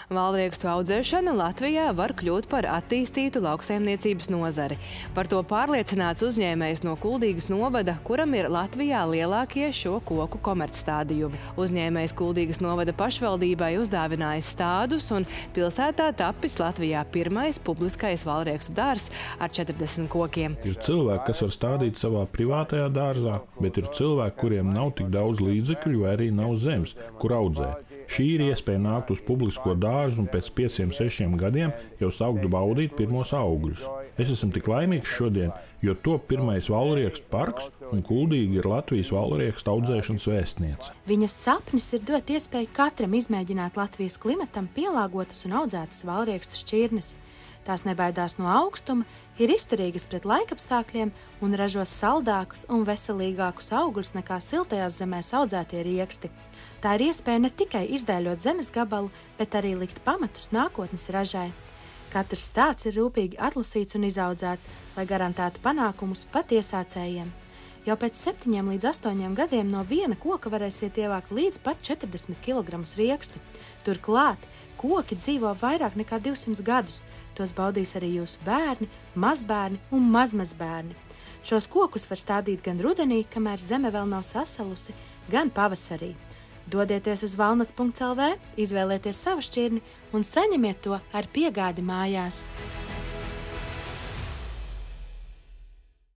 Valriekstu audzēšana Latvijā var kļūt par attīstītu lauksaimniecības nozari. Par to pārliecināts uzņēmējs no Kuldīgas novada, kuram ir Latvijā lielākie šo koku komercstādījumi. Uzņēmējs Kuldīgas novada pašvaldībai uzdāvinājis stādus un pilsētā tapis Latvijā pirmais publiskais valriekstu dārzs ar 40 kokiem. Ir cilvēki, kas var stādīt savā privātajā dārzā, bet ir cilvēki, kuriem nav tik daudz līdzekļu vai arī nav zemes, kur audzēt. Šī ir iespēja nākt uz publisko dārzu un pēc 5-6 gadiem jau sākt baudīt pirmos augļus. Es esmu tik laimīgs šodien, jo top pirmais valriekstu parks un Kuldīga ir Latvijas valriekstu audzēšanas vēstniece. Viņas sapnis ir dot iespēju katram izmēģināt Latvijas klimatam pielāgotas un audzētas valriekstu šķirnes. Tās nebaidās no augstuma, ir izturīgas pret laikapstākļiem un ražos saldākus un veselīgākus augļus nekā siltajās zemēs audzētie rieksti. Tā ir iespēja ne tikai izdēļot zemes gabalu, bet arī likt pamatus nākotnes ražai. Katrs stāds ir rūpīgi atlasīts un izaudzēts, lai garantētu panākumus pat iesācējiem. Jau pēc 7 līdz 8 gadiem no viena koka varēsiet ievākt līdz pat 40 kg riekstu. Turklāt koki dzīvo vairāk nekā 200 gadus. Tos baudīs arī jūsu bērni, mazbērni un mazmazbērni. Šos kokus var stādīt gan rudenī, kamēr zeme vēl nav sasalusi, gan pavasarī. Dodieties uz valnat.lv, izvēlieties savu šķirni un saņemiet to ar piegādi mājās.